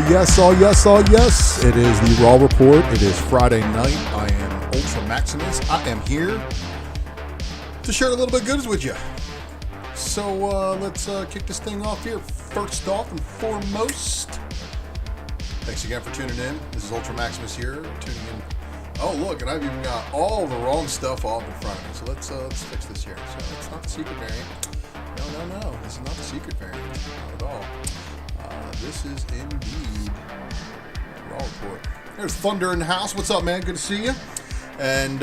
yes, oh yes, oh yes. It is the Raw Report. It is Friday night. I am Ultra Maximus. I am here to share a little bit of goods with you. So let's kick this thing off here. First off and foremost, thanks again for tuning in. This is Ultra Maximus here, tuning in. Oh look, and I've even got all the wrong stuff off in front of me. So let's fix this here. So it's not the secret variant. No. This is not the secret variant. Not at all. This is indeed Raw Report. There's Thunder in the house. What's up, man? Good to see you. And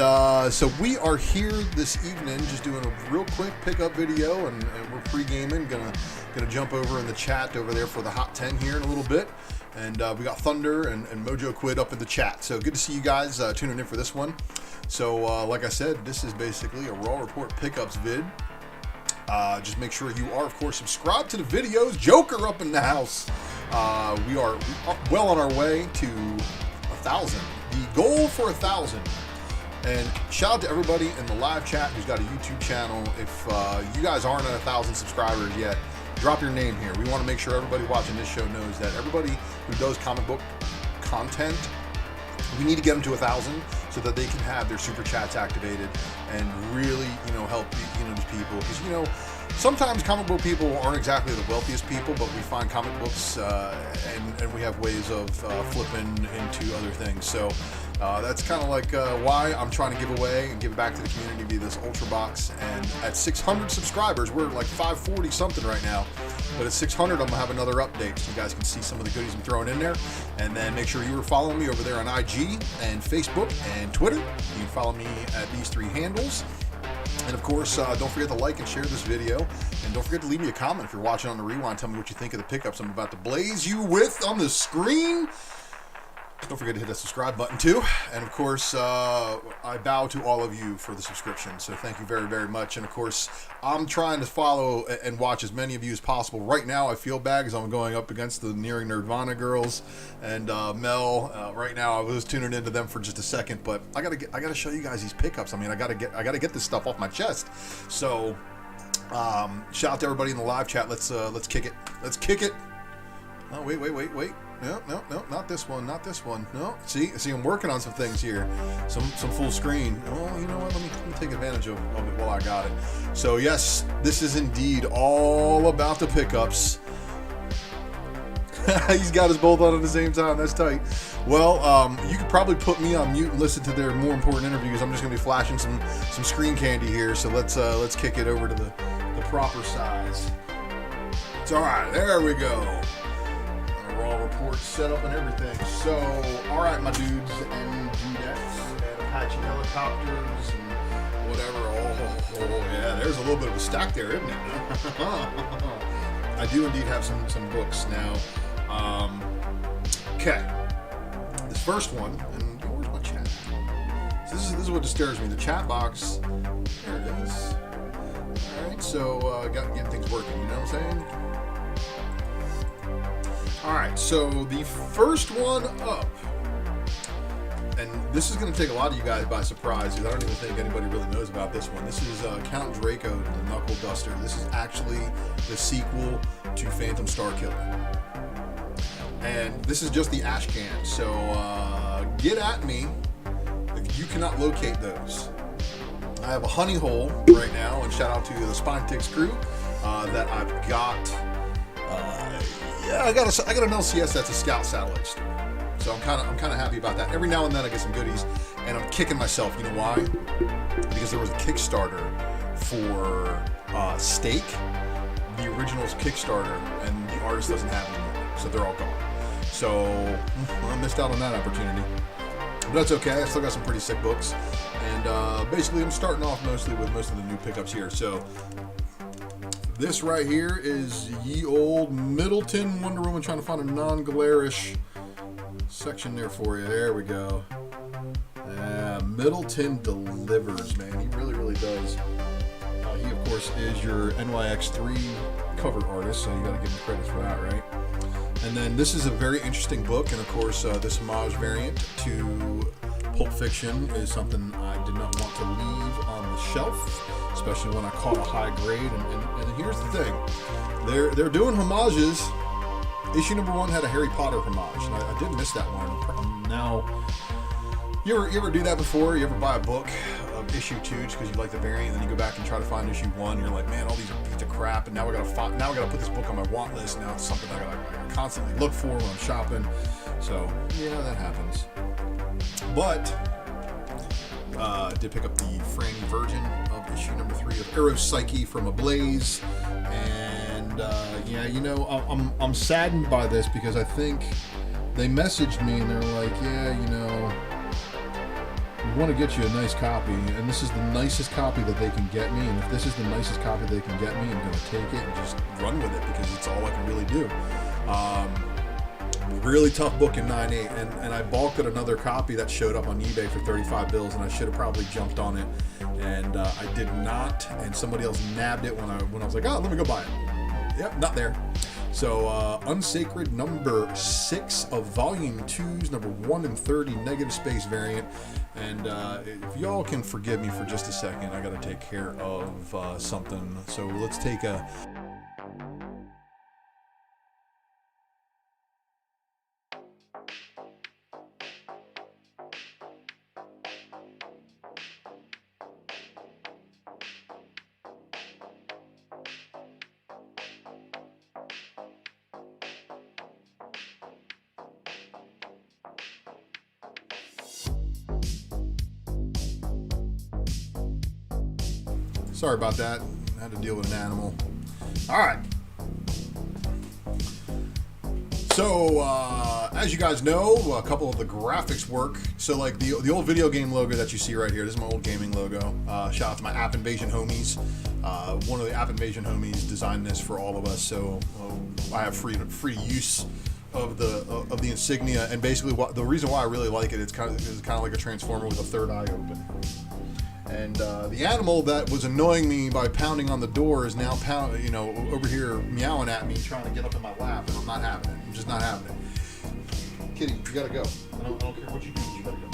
so we are here this evening, just doing a real quick pickup video, and we're pre-gaming. Gonna jump over in the chat over there for the Hot 10 here in a little bit. And we got Thunder and Mojo Quid up in the chat. So good to see you guys tuning in for this one. So like I said, this is basically a Raw Report pickups vid. Just make sure you are, of course, subscribed to the videos. Joker up in the house. We are well on our way to 1,000. The goal for 1,000. And shout out to everybody in the live chat who's got a YouTube channel. If you guys aren't at 1,000 subscribers yet, drop your name here. We want to make sure everybody watching this show knows that everybody who does comic book content, we need to get them to 1,000 so that they can have their super chats activated and really, help these people. Because sometimes comic book people aren't exactly the wealthiest people, but we find comic books and we have ways of flipping into other things. So that's kind of like why I'm trying to give away and give it back to the community via this Ultra Box. And at 600 subscribers, we're like 540 something right now. But at 600, I'm going to have another update so you guys can see some of the goodies I'm throwing in there. And then make sure you are following me over there on IG and Facebook and Twitter. You can follow me at these three handles. And of course, don't forget to like and share this video. And don't forget to leave me a comment if you're watching on the rewind. Tell me what you think of the pickups I'm about to blaze you with on the screen. Don't forget to hit that subscribe button too. And of course, I bow to all of you for the subscription. So thank you very, very much. And of course, I'm trying to follow and watch as many of you as possible. Right now, I feel bad because I'm going up against the Nearing Nirvana girls and Mel. Right now, I was tuning into them for just a second, but I gotta show you guys these pickups. I mean, I gotta get this stuff off my chest. So shout out to everybody in the live chat. Let's kick it. Let's kick it. Oh wait. No, not this one. No, see, I'm working on some things here. Some full screen. Oh, you know what? Let me take advantage of it while I got it. So yes, this is indeed all about the pickups. He's got us both on at the same time. That's tight. Well, you could probably put me on mute and listen to their more important interviews. I'm just gonna be flashing some screen candy here. So let's kick it over to the proper size. It's all right. There we go. Raw Report set up and everything. So, all right, my dudes and dudettes and Apache helicopters and whatever. Oh, yeah, there's a little bit of a stack there, isn't it? I do indeed have some books now. Okay, this first one, and where's my chat? So this is what disturbs me. The chat box. There it is. All right, so got to get things working. You know what I'm saying? Alright, so the first one up, and this is going to take a lot of you guys by surprise because I don't even think anybody really knows about this one. This is Count Draco, the Knuckle Duster. This is actually the sequel to Phantom Starkiller. And this is just the ash can, so get at me if you cannot locate those. I have a honey hole right now, and shout out to the Spine Ticks crew that I've got. Yeah, I got an LCS that's a Scout satellite store, so I'm kind of happy about that. Every now and then I get some goodies, and I'm kicking myself. You know why? Because there was a Kickstarter for Steak, the original's Kickstarter, and the artist doesn't have it anymore, so they're all gone. So I missed out on that opportunity, but that's okay. I still got some pretty sick books, and basically I'm starting off mostly with most of the new pickups here. So. This right here is ye old Middleton Wonder Woman, trying to find a non-glarish section there for you. There we go. Yeah, Middleton delivers, man. He really, really does. He, of course, is your NYX3 cover artist, so you got to give him credit for that, right? And then this is a very interesting book, and of course, this homage variant to Pulp Fiction is something I did not want to leave on the shelf, especially when I caught a high grade. And here's the thing, they're doing homages issue number 1 had a Harry Potter homage, and I did miss that one. Now, you ever do that before? You ever buy a book of issue 2 just because you like the variant, and then you go back and try to find issue 1, and you're like, man, all these are pieces of crap, and now I gotta put this book on my want list. Now it's something I gotta constantly look for when I'm shopping. So yeah, that happens. But did pick up the Franny version of issue number 3 of Arrow Psyche from Ablaze, and yeah, you know, I'm saddened by this because I think they messaged me and they're like, yeah, you know, we want to get you a nice copy, and this is the nicest copy that they can get me, and if this is the nicest copy they can get me, I'm going to take it and just run with it because it's all I can really do. Really tough book in 9.8, and I balked at another copy that showed up on eBay for 35 bills, and I should have probably jumped on it, and I did not, and somebody else nabbed it when I was like, oh, let me go buy it. Yep, not there. So, Unsacred number 6 of Volume 2's number 1 and 30 negative space variant. And if y'all can forgive me for just a second, I got to take care of something. So let's take a... Sorry about that. I had to deal with an animal. All right. So, as you guys know, a couple of the graphics work. So, like the old video game logo that you see right here. This is my old gaming logo. Shout out to my App Invasion homies. One of the App Invasion homies designed this for all of us. So, I have free use of the insignia. And basically, the reason why I really like it, it's kind of like a transformer with a third eye open. And the animal that was annoying me by pounding on the door is now over here meowing at me, trying to get up in my lap, and I'm not having it. I'm just not having it. Kitty, you gotta go. I don't care what you do, you gotta go.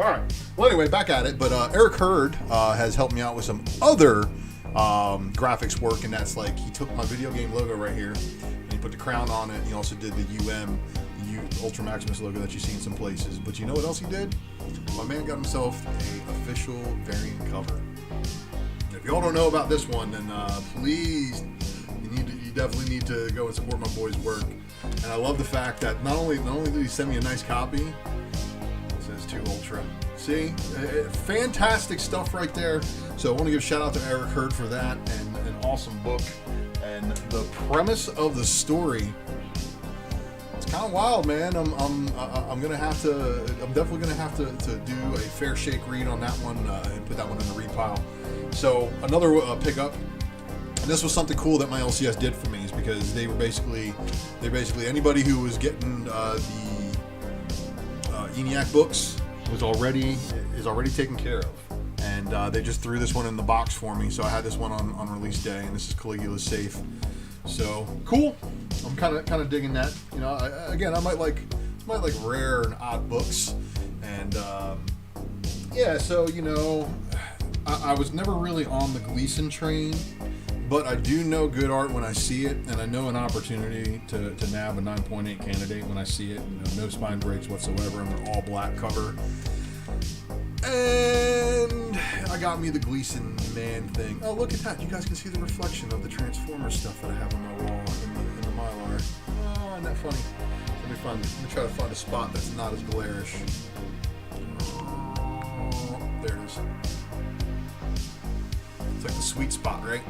All right. Well, anyway, back at it. But Eric Hurd has helped me out with some other graphics work, and that's like he took my video game logo right here, and he put the crown on it. And he also did the Ultra Maximus logo that you see in some places. But you know what else he did? My man got himself a official variant cover. If y'all don't know about this one, then please, you definitely need to go and support my boy's work. And I love the fact that not only did he send me a nice copy, it says 2 Ultra. See, fantastic stuff right there. So I want to give a shout out to Eric Hurd for that, and an awesome book. And the premise of the story, it's kind of wild, man. I'm definitely gonna have to do a fair shake read on that one and put that one in the read pile. So another pickup, and this was something cool that my LCS did for me, is because they basically anybody who was getting the ENIAC books is already taken care of, and they just threw this one in the box for me. So I had this one on release day, and this is Caligula's Safe. So cool. I'm kind of digging that. You know, I might like rare and odd books, and yeah. So you know, I was never really on the Gleason train, but I do know good art when I see it, and I know an opportunity to nab a 9.8 candidate when I see it. You know, no spine breaks whatsoever, and they're all black cover. And I got me the Gleason man thing. Oh, look at that. You guys can see the reflection of the Transformer stuff that I have on my wall in the Mylar. Oh, isn't that funny? Let me try to find a spot that's not as glarish. Oh, there it is. It's like the sweet spot, right?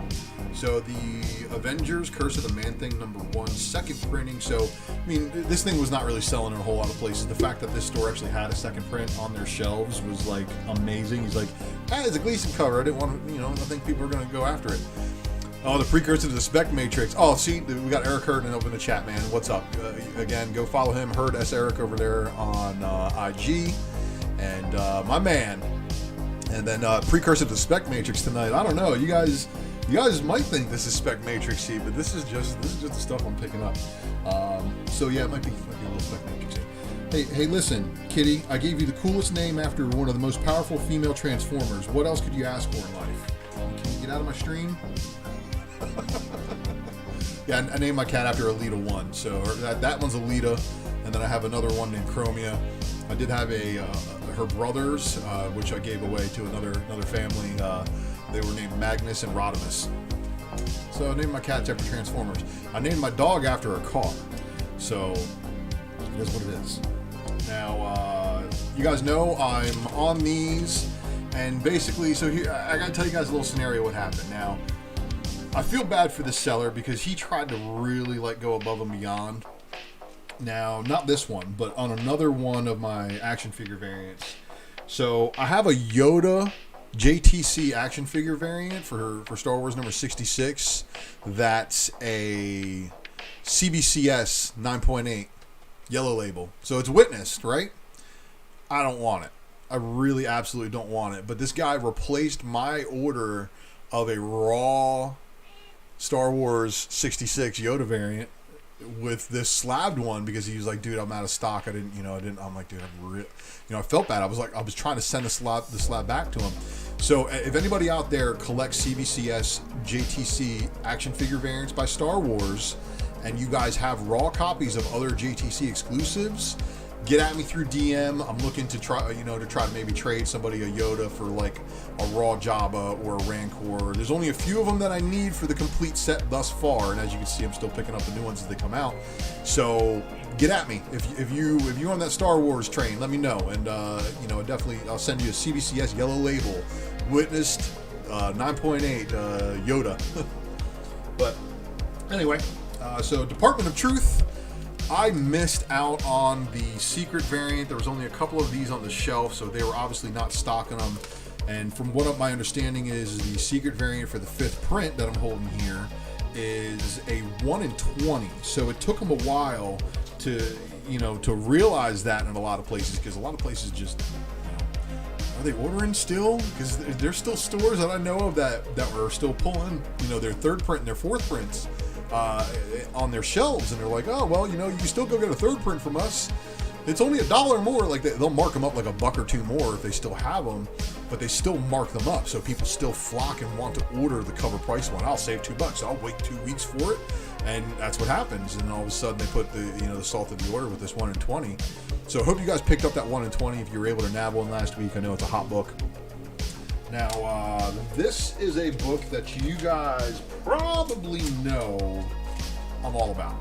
So the Avengers Curse of the Man-Thing #1, second printing. So, I mean, this thing was not really selling in a whole lot of places. The fact that this store actually had a second print on their shelves was like amazing. He's like, hey, it's a Gleason cover. I didn't want to, I think people are going to go after it. Oh, the precursor to the Spec Matrix. Oh, see, we got Eric Hurd and open the chat, man. What's up? Again, go follow him, Hurd S. Eric over there on IG. And my man. And then precursor to the Spec Matrix tonight. I don't know, you guys might think this is Spec Matrix-y, but this is just the stuff I'm picking up. So yeah, it might be a little Spec Matrix-y. Hey, listen, Kitty, I gave you the coolest name after one of the most powerful female Transformers. What else could you ask for in life? Can you get out of my stream? Yeah, I named my cat after Alita 1. So that one's Alita, and then I have another one named Chromia. I did have her brothers, which I gave away to another family. They were named Magnus and Rodimus. So I named my cats after Transformers. I named my dog after a car. So it is what it is. Now, you guys know I'm on these, and basically, so here I gotta tell you guys a little scenario what happened. Now, I feel bad for the seller because he tried to really go above and beyond. Now, not this one, but on another one of my action figure variants. So I have a Yoda JTC action figure variant for Star Wars number 66. That's a CBCS 9.8 yellow label. So it's witnessed, right? I don't want it. I really absolutely don't want it. But this guy replaced my order of a raw Star Wars 66 Yoda variant with this slabbed one because he was like, dude, I'm out of stock. I'm like, dude, I felt bad. I was trying to send the slab back to him. So if anybody out there collects CBCS JTC action figure variants by Star Wars, and you guys have raw copies of other JTC exclusives, get at me through DM. I'm looking to try to maybe trade somebody a Yoda for a raw Jabba or a Rancor. There's only a few of them that I need for the complete set thus far, and as you can see, I'm still picking up the new ones as they come out. So get at me if you're on that Star Wars train. Let me know, and definitely I'll send you a CBCS yellow label witnessed 9.8 Yoda. But anyway, so Department of Truth. I missed out on the secret variant. There was only a couple of these on the shelf, so they were obviously not stocking them. And from what my understanding is, the secret variant for the 5th print that I'm holding here is a 1 in 20. So it took them a while to realize that in a lot of places, because a lot of places just, are they ordering still? Because there's still stores that I know of that are still pulling, their 3rd print and their 4th prints on their shelves, and they're like, oh, well, you can still go get a 3rd print from us. It's only $1 more. They'll mark them up like $1 or $2 more if they still have them, but they still mark them up, so people still flock and want to order the cover price one. I'll save $2. I'll wait 2 weeks for it, and that's what happens. And all of a sudden, they put the salt of the order with this 1 in 20. So I hope you guys picked up that 1 in 20 if you were able to nab one last week. I know it's a hot book. Now, this is a book that you guys probably know I'm all about.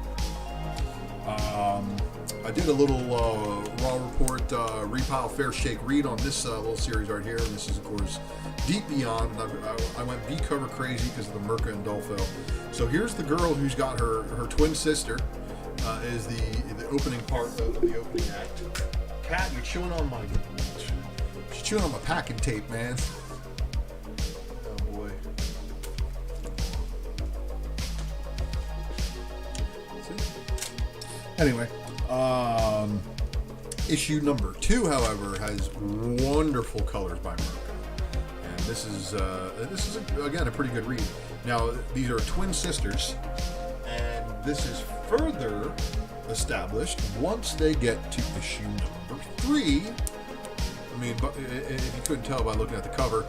I did a little Raw Report Repile Fair Shake read on this little series right here. And this is, of course, Deep Beyond. I went B-cover crazy because of the Merca and Dolpho. So here's the girl who's got her twin sister is the opening part of the opening act. Cat, you're chewing on my packing tape, man. Anyway, issue number 2, however, has wonderful colors by Merca, and this is again a pretty good read. Now, these are twin sisters, and this is further established once they get to issue number 3. I mean, but if you couldn't tell by looking at the cover,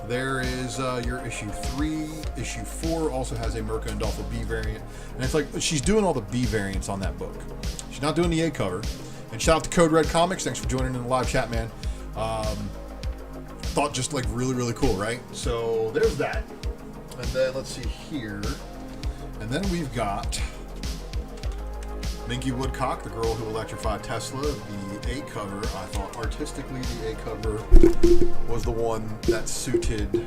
there is your issue 3. Issue 4 also has a Merca and Dolpho B variant. And it's like she's doing all the B variants on that book. She's not doing the A cover. And shout out to Code Red Comics. Thanks for joining in the live chat, man. Thought just really, really cool, right? So there's that. And then let's see here. And then we've got Minky Woodcock, the girl who electrified Tesla, the A cover. I thought artistically the A cover was the one that suited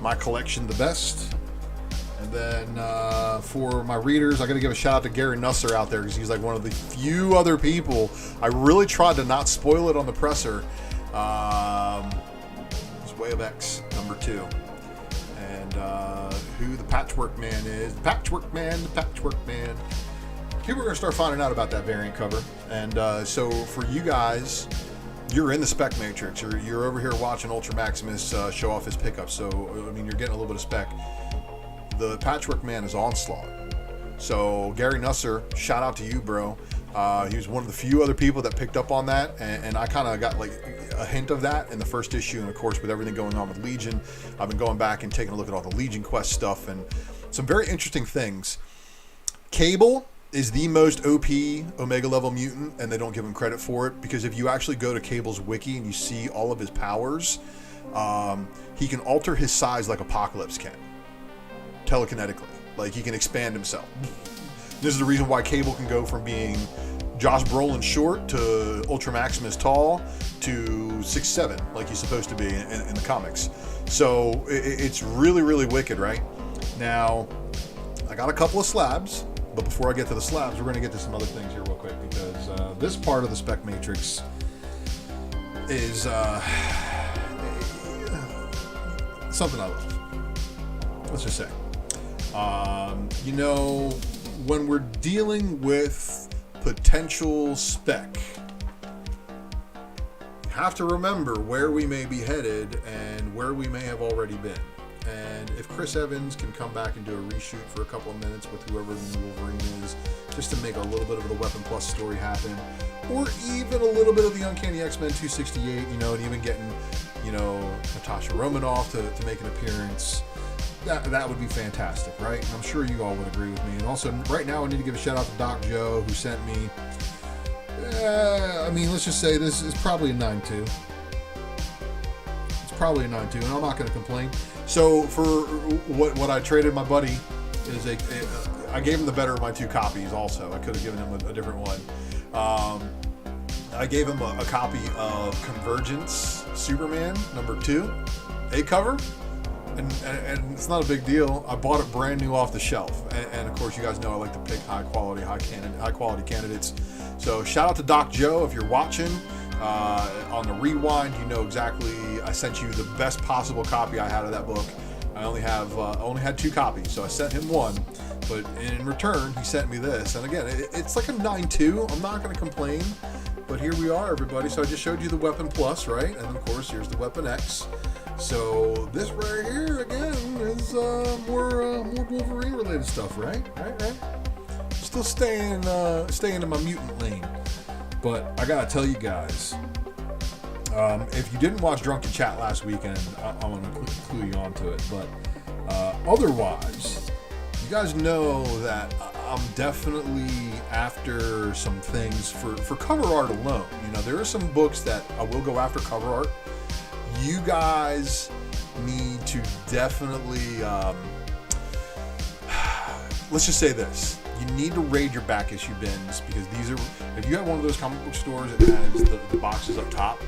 my collection the best. And then for my readers, I got to give a shout out to Gary Nusser out there because he's like one of the few other people. I really tried to not spoil it on the presser. It's Way of X number 2. And who the Patchwork Man is. The Patchwork Man. People are going to start finding out about that variant cover. And so for you guys, you're in the spec matrix. You're over here watching Ultra Maximus show off his pickup. So, I mean, you're getting a little bit of spec. The Patchwork Man is Onslaught. So, Gary Nusser, shout out to you, bro. He was one of the few other people that picked up on that. And I kind of got like a hint of that in the first issue. And, of course, with everything going on with Legion, I've been going back and taking a look at all the Legion Quest stuff and some very interesting things. Cable is the most OP Omega level mutant, and they don't give him credit for it, because if you actually go to Cable's wiki and you see all of his powers, he can alter his size like Apocalypse can, telekinetically. Like, he can expand himself. This is the reason why Cable can go from being Josh Brolin short to Ultra Maximus tall to 6'7", like he's supposed to be in the comics. So it's really, really wicked, right? Now, I got a couple of slabs, but before I get to the slabs, we're going to get to some other things here real quick, because this part of the spec matrix is something I love. Let's just say. When we're dealing with potential spec, you have to remember where we may be headed and where we may have already been. And if Chris Evans can come back and do a reshoot for a couple of minutes with whoever the new Wolverine is, just to make a little bit of the Weapon Plus story happen, or even a little bit of the Uncanny XMen 268, and even getting, Natasha Romanoff to make an appearance, that would be fantastic, right? And I'm sure you all would agree with me. And also, right now, I need to give a shout out to Doc Joe, who sent me, let's just say this is probably a 9.2. It's probably a 9.2, and I'm not going to complain. So for what I traded my buddy is I gave him the better of my two copies also. I could have given him a different one. I gave him a copy of Convergence Superman #2, A cover. And it's not a big deal. I bought it brand new off the shelf. And of course, you guys know I like to pick high quality candidates. So shout out to Doc Joe if you're watching. On the rewind, you know exactly. I sent you the best possible copy I had of that book. I only had two copies, so I sent him one. But in return, he sent me this. And again, it's like a 9.2. I'm not going to complain. But here we are, everybody. So I just showed you the Weapon Plus, right? And then, of course, here's the Weapon X. So this right here, again, is more Wolverine-related stuff, right? Right. Still staying in my mutant lane. But I gotta tell you guys, if you didn't watch Drunken Chat last weekend, I want to clue you onto it. But otherwise, you guys know that I'm definitely after some things for cover art alone. There are some books that I will go after cover art. You guys need to definitely, let's just say this. You need to raid your back issue bins, because if you have one of those comic book stores that has the boxes up top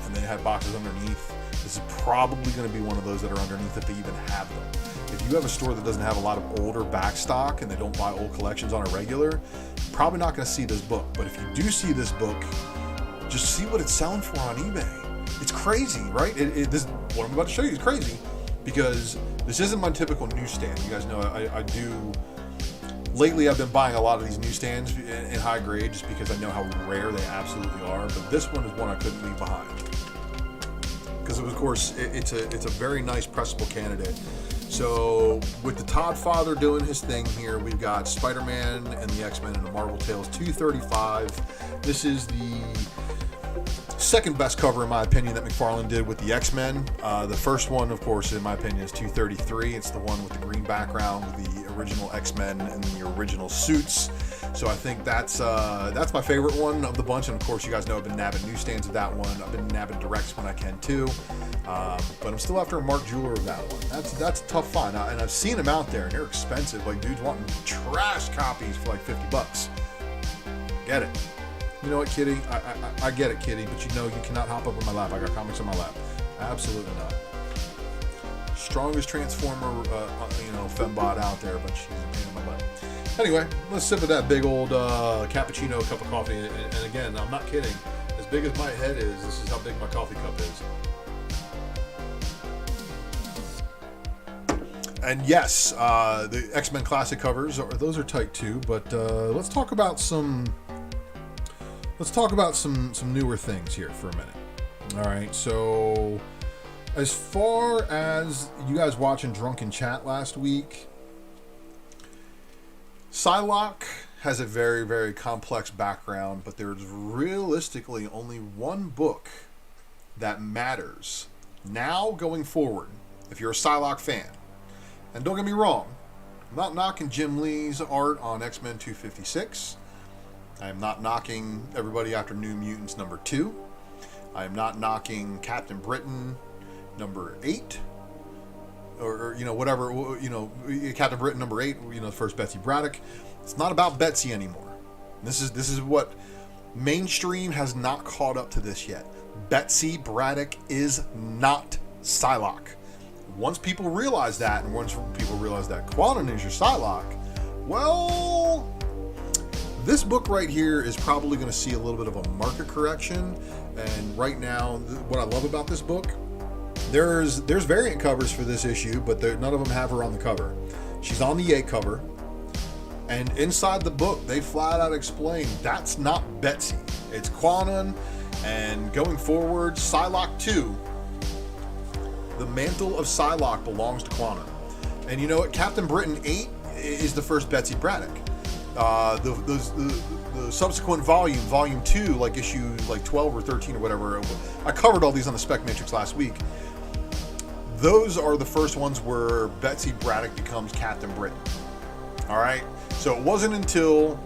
and they have boxes underneath, this is probably going to be one of those that are underneath if they even have them. If you have a store that doesn't have a lot of older back stock and they don't buy old collections on a regular, you're probably not going to see this book. But if you do see this book, just see what it's selling for on eBay. It's crazy, right? What I'm about to show you is crazy, because this isn't my typical newsstand. You guys know I do. Lately, I've been buying a lot of these newsstands in high grade just because I know how rare they absolutely are. But this one is one I couldn't leave behind, because of course it's a very nice pressable candidate. So with the Todd Father doing his thing here, we've got Spider-Man and the X-Men and the Marvel Tales 235. This is the second best cover, in my opinion, that McFarlane did with the X-Men. The first one, of course, in my opinion, is 233. It's the one with the green background with the original X-Men and the original suits. So I think that's my favorite one of the bunch. And of course, you guys know I've been nabbing newsstands of that one. I've been nabbing directs when I can too. But I'm still after a Mark Jeweler of that one. That's a tough find. And I've seen them out there, and they're expensive. Like, dudes wanting trash copies for like $50. Get it. You know what, Kitty? I get it, Kitty, but you cannot hop up in my lap. I got comics on my lap. Absolutely not. Strongest Transformer, fembot out there, but she's a pain in my butt. Anyway, let's sip of that big old cappuccino cup of coffee. And again, I'm not kidding. As big as my head is, this is how big my coffee cup is. And yes, the X-Men Classic covers, those are tight too. But let's talk about some newer things here for a minute. All right, so as far as you guys watching Drunken Chat last week, Psylocke has a very, very complex background, but there's realistically only one book that matters now going forward if you're a Psylocke fan. And don't get me wrong, I'm not knocking Jim Lee's art on X-Men 256. I am not knocking everybody after New Mutants number 2. I am not knocking Captain Britain number 8. Or whatever, Captain Britain number 8, the first Betsy Braddock. It's not about Betsy anymore. This is what mainstream has not caught up to this yet. Betsy Braddock is not Psylocke. Once people realize that, and once people realize that Quanon is your Psylocke, well, this book right here is probably going to see a little bit of a market correction. And right now, what I love about this book, there's variant covers for this issue, but none of them have her on the cover. She's on the A cover, and inside the book, they flat out explain that's not Betsy. It's Quanon, and going forward, Psylocke 2. The mantle of Psylocke belongs to Quanon. And you know what? Captain Britain 8 is the first Betsy Braddock. The subsequent volume 2, like issue 12 or 13 or whatever, I covered all these on the Spec Matrix last week. Those are the first ones where Betsy Braddock becomes Captain Britain. All right? So it wasn't until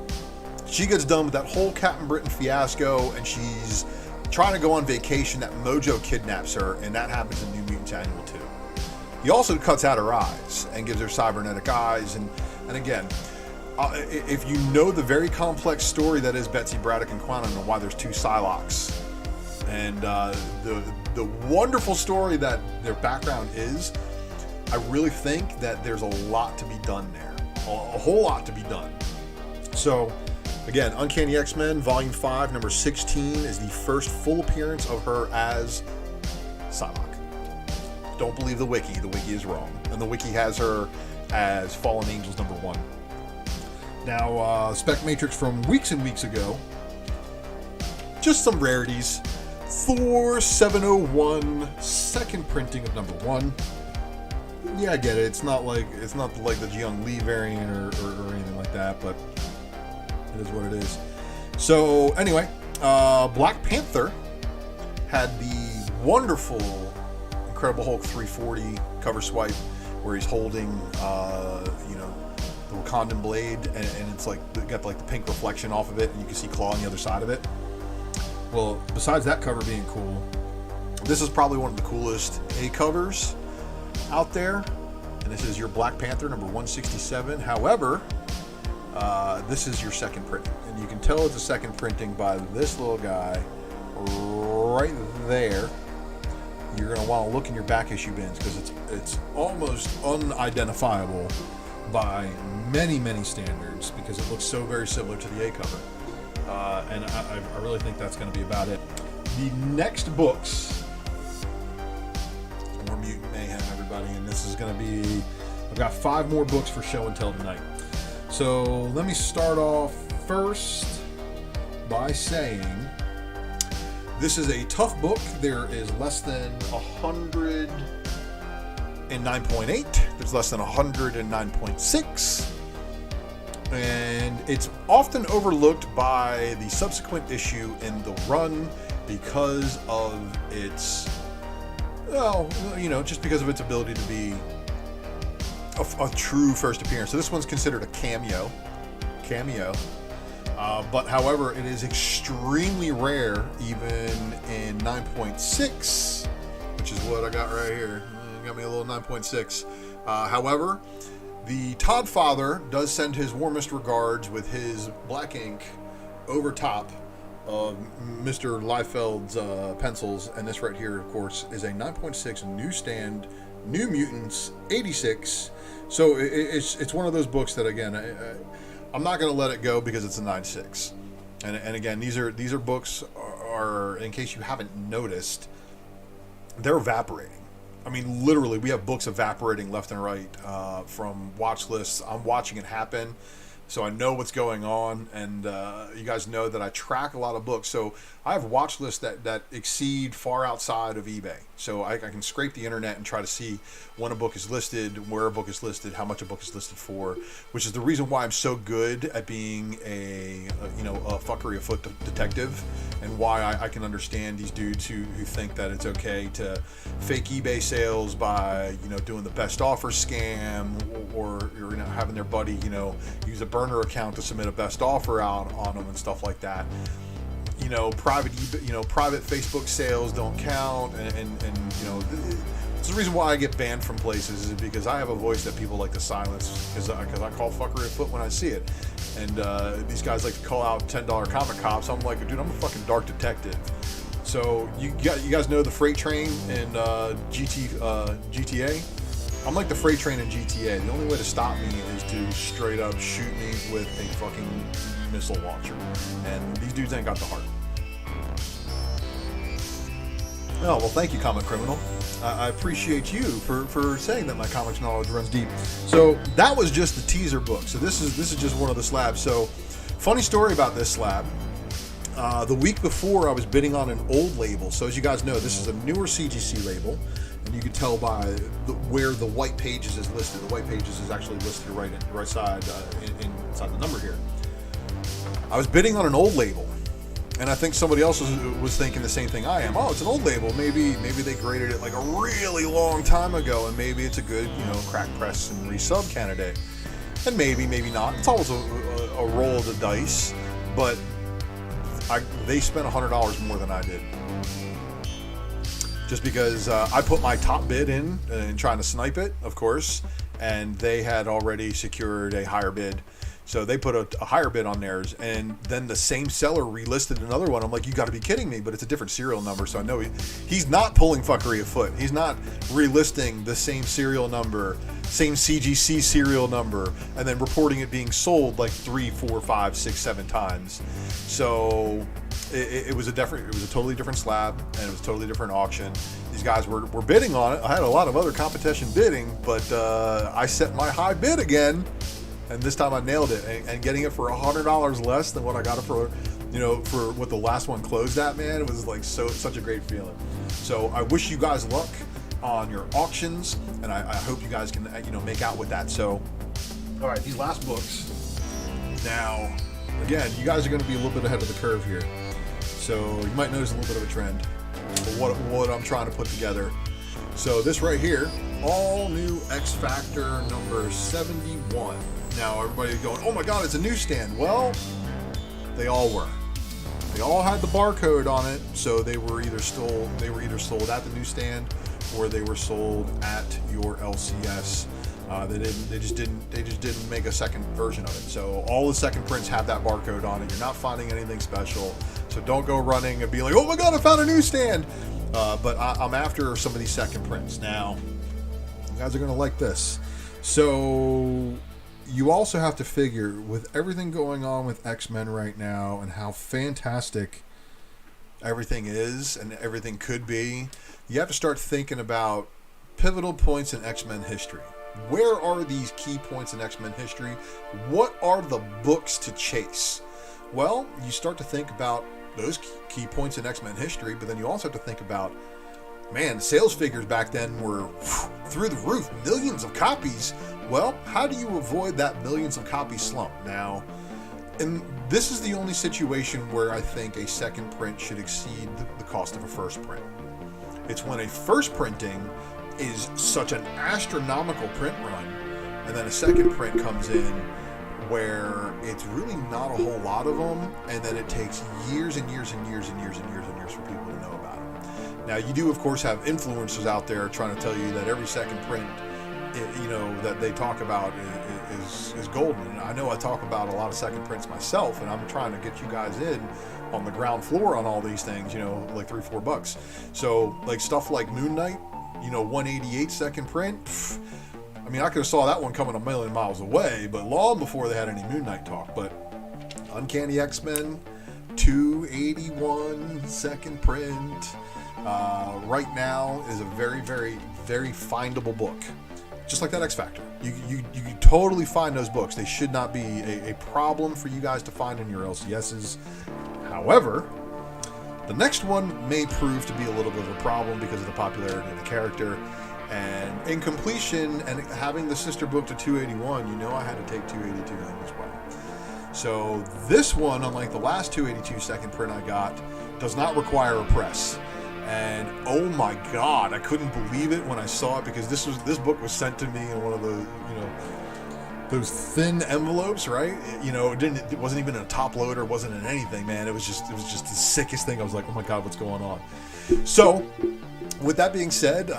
she gets done with that whole Captain Britain fiasco and she's trying to go on vacation that Mojo kidnaps her, and that happens in New Mutants Annual 2. He also cuts out her eyes and gives her cybernetic eyes. And again, if you know the very complex story that is Betsy Braddock and Quanon and why there's 2 Psylocks, and the wonderful story that their background is, I really think that there's a lot to be done there. A whole lot to be done. So, again, Uncanny XMen, Volume 5, number 16, is the first full appearance of her as Psylocke. Don't believe the wiki. The wiki is wrong. And the wiki has her as Fallen Angels number 1. Now, Spec Matrix from weeks and weeks ago. Just some rarities. Thor 701, second printing of number 1. Yeah, I get it. It's not like the Jiyoung Lee variant or anything like that, but it is what it is. So anyway, Black Panther had the wonderful Incredible Hulk 340 cover swipe where he's holding the Wakandan blade, and it's got the pink reflection off of it, and you can see Claw on the other side of it. Well, besides that cover being cool, this is probably one of the coolest A covers out there, and this is your Black Panther number 167. However, this is your second printing, and you can tell it's a second printing by this little guy right there. You're going to want to look in your back issue bins because it's almost unidentifiable by many standards because it looks so very similar to the A cover. And I really think that's going to be about it. The next books, more Mutant Mayhem, everybody, and this is going to be, I've got 5 more books for show and tell tonight. So let me start off first by saying this is a tough book. There is less than 109.8. There's less than 109.6. And it's often overlooked by the subsequent issue in the run because of its, just because of its ability to be a true first appearance. So this one's considered a cameo. But however, it is extremely rare, even in 9.6, which is what I got right here. Got me a little 9.6. However, the Todd Father does send his warmest regards with his black ink over top of Mr. Liefeld's pencils, and this right here, of course, is a 9.6 newsstand, New Mutants 86. So it's one of those books that, again, I'm not going to let it go because it's a 9.6. And again, these are books are, in case you haven't noticed, they're evaporating. I mean, literally, we have books evaporating left and right from watch lists. I'm watching it happen. So I know what's going on, and you guys know that I track a lot of books. So I have watch lists that exceed far outside of eBay. So I can scrape the internet and try to see when a book is listed, where a book is listed, how much a book is listed for, which is the reason why I'm so good at being a fuckery afoot detective, and why I can understand these dudes who think that it's okay to fake eBay sales by doing the best offer scam, or having their buddy use a burner account to submit a best offer out on them and stuff like that. Private Facebook sales don't count, and it's the reason why I get banned from places, is because I have a voice that people like to silence, because I call fuckery afoot when I see it. And these guys like to call out $10 comic cops. I'm like, dude, I'm a fucking dark detective. So you guys know the freight train in GTA? I'm like the freight train in GTA. The only way to stop me is to straight up shoot me with a fucking missile launcher. And these dudes ain't got the heart. Oh, well, thank you, Comic Criminal. I appreciate you for saying that my comics knowledge runs deep. So that was just the teaser book. So this is just one of the slabs. So funny story about this slab. The week before, I was bidding on an old label. So as you guys know, this is a newer CGC label, and you can tell by where the white pages is listed. The white pages is actually listed right side inside the number here. I was bidding on an old label, and I think somebody else was thinking the same thing I am. Oh, it's an old label. Maybe they graded it like a really long time ago, and maybe it's a good crack press and resub candidate. And maybe not. It's always a roll of the dice, but they spent $100 more than I did. Just because I put my top bid in and trying to snipe it, of course, and they had already secured a higher bid. So they put a higher bid on theirs, and then the same seller relisted another one. I'm like, you got to be kidding me, but it's a different serial number, so I know he's not pulling fuckery afoot. He's not relisting the same serial number, same CGC serial number, and then reporting it being sold like 3, 4, 5, 6, 7 times. So it was a totally different slab, and it was a totally different auction. These guys were bidding on it. I had a lot of other competition bidding, but I set my high bid again. And this time I nailed it, and getting it for $100 less than what I got it for, for what the last one closed at, man, it was like such a great feeling. So I wish you guys luck on your auctions, and I hope you guys can, make out with that. So, all right, these last books. Now, again, you guys are going to be a little bit ahead of the curve here. So you might notice a little bit of a trend for what I'm trying to put together. So this right here, all new XFactor number 71. Now everybody's going, oh my God, it's a newsstand. Well, they all were. They all had the barcode on it, so they were either sold at the newsstand, or they were sold at your LCS. They just didn't make a second version of it. So all the second prints have that barcode on it. You're not finding anything special. So don't go running and be like, oh my God, I found a newsstand. But I'm after some of these second prints. Now, you guys are gonna like this. So you also have to figure, with everything going on with X-Men right now and how fantastic everything is and everything could be, you have to start thinking about pivotal points in X-Men history. Where are these key points in X-Men history? What are the books to chase? Well, you start to think about those key points in X-Men history, but then you also have to think about, man, sales figures back then were through the roof, millions of copies. Well, how do you avoid that millions of copy slump? Now, and this is the only situation where I think a second print should exceed the cost of a first print. It's when a first printing is such an astronomical print run, and then a second print comes in where it's really not a whole lot of them, and then it takes years and years and years and years and years and years for people to know about them. Now, you do, of course, have influencers out there trying to tell you that every second print, that they talk about is golden. And I know I talk about a lot of second prints myself, and I'm trying to get you guys in on the ground floor on all these things, like $3-4. So, like stuff like Moon Knight, 188 second print. I mean, I could have saw that one coming a million miles away, but long before they had any Moon Knight talk. But Uncanny XMen, 281 second print, right now is a very, very, very findable book. Just like that XFactor. You can totally find those books. They should not be a problem for you guys to find in your LCSs. However, the next one may prove to be a little bit of a problem because of the popularity of the character. And in completion and having the sister book to 281, you know I had to take 282 home as well. So this one, unlike the last 282 second print I got, does not require a press. And oh my God, I couldn't believe it when I saw it, because this book was sent to me in one of those, those thin envelopes, right? It wasn't even in a top loader, wasn't in anything, man. It was just the sickest thing. I was like, oh my God, what's going on? So with that being said,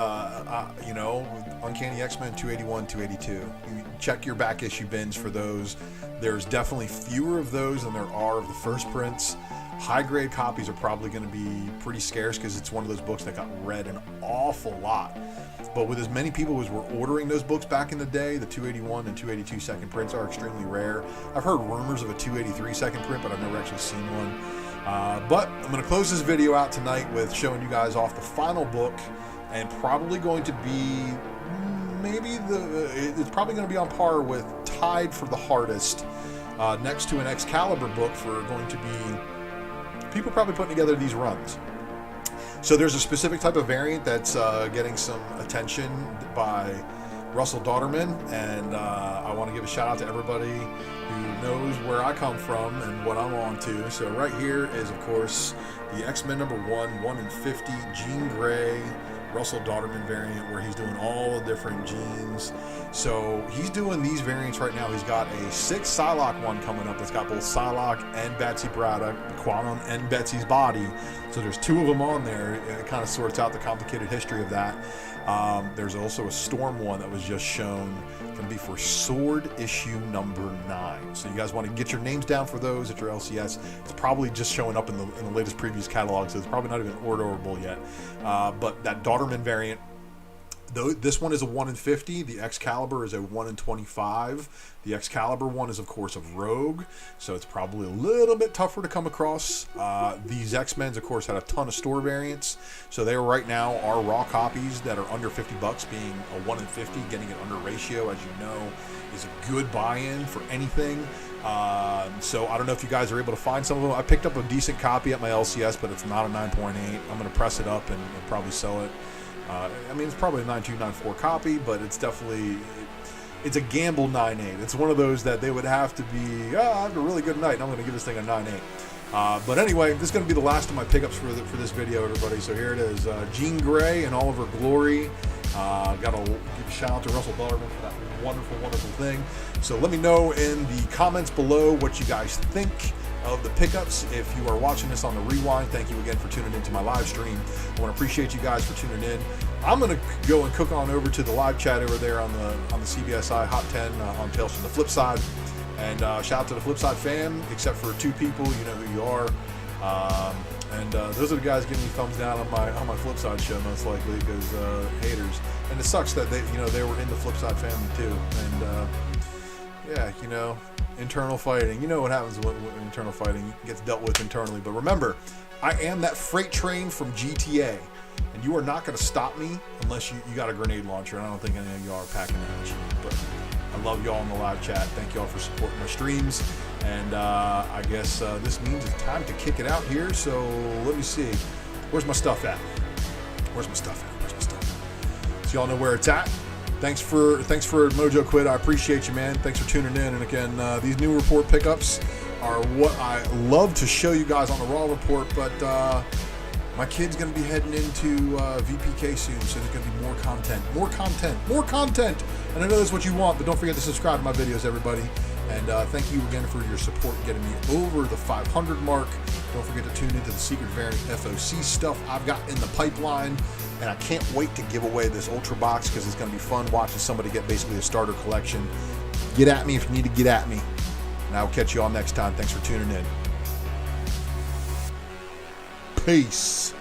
Uncanny XMen 281, 282. You check your back issue bins for those. There's definitely fewer of those than there are of the first prints. High grade copies are probably going to be pretty scarce because it's one of those books that got read an awful lot. But with as many people as were ordering those books back in the day, the 281 and 282 second prints are extremely rare. I've heard rumors of a 283 second print, but I've never actually seen one. But I'm going to close this video out tonight with showing you guys off the final book, and probably going to be it's probably going to be on par with, tied for the hardest, next to an Excalibur book for going to be people probably putting together these runs. So there's a specific type of variant that's getting some attention by Russell Dauterman, and I want to give a shout out to everybody who knows where I come from and what I'm on to. So right here is, of course, the X-Men number 1 in 50, Jean Grey, Russell Dauterman variant, where he's doing all the different genes. So he's doing these variants right now. He's got a 6 Psylocke one coming up that's got both Psylocke and Betsy Braddock, Quantum and Betsy's body. So there's 2 of them on there, and it kind of sorts out the complicated history of that. There's also a Storm one that was just shown, going to be for Sword issue number 9. So you guys want to get your names down for those at your LCS. It's probably just showing up in the latest previous catalog, so it's probably not even orderable yet. But that Dauterman variant, though, this one is a 1 in 50. The Excalibur is a 1 in 25. The Excalibur one is, of course, of Rogue, so it's probably a little bit tougher to come across. These X-Men's, of course, had a ton of store variants, so they right now are raw copies that are under $50, being a 1 in 50. Getting it under ratio, as you know, is a good buy-in for anything. So I don't know if you guys are able to find some of them. I picked up a decent copy at my LCS, but it's not a 9.8. I'm going to press it up and probably sell it. It's probably a 9.2, 9.4 copy, but it's definitely, it's a gamble 9.8. It's one of those that they would have to be, I have a really good night, and I'm going to give this thing a 9.8. But anyway, this is going to be the last of my pickups for this video, everybody. So here it is, Jean Grey in all of her glory. Got to give a shout out to Russell Dauterman for that wonderful, wonderful thing. So let me know in the comments below what you guys think of the pickups. If you are watching this on the rewind, thank you again for tuning into my live stream. I want to appreciate you guys for tuning in. I'm going to go and cook on over to the live chat over there on the CBSI Hot 10 on Tales from the Flip Side. And shout out to the Flip Side fam, except for 2 people, you know who you are. Those are the guys giving me thumbs down on my Flip Side show, most likely, because haters. And it sucks that they were in the Flip Side family too. And internal fighting. You know what happens when internal fighting gets dealt with internally. But remember, I am that freight train from GTA, and you are not going to stop me unless you got a grenade launcher. And I don't think any of y'all are packing that at you. But I love y'all in the live chat. Thank y'all for supporting my streams. And I guess this means it's time to kick it out here. So let me see. Where's my stuff at? So y'all know where it's at. Thanks for Mojo Quid. I appreciate you, man. Thanks for tuning in. And again, these new report pickups are what I love to show you guys on the Raw report. But my kid's going to be heading into VPK soon, so there's going to be more content. And I know that's what you want, but don't forget to subscribe to my videos, everybody. And thank you again for your support getting me over the 500 mark. Don't forget to tune into the secret variant FOC stuff I've got in the pipeline. And I can't wait to give away this Ultra Box, because it's going to be fun watching somebody get basically a starter collection. Get at me if you need to get at me. And I'll catch you all next time. Thanks for tuning in. Peace.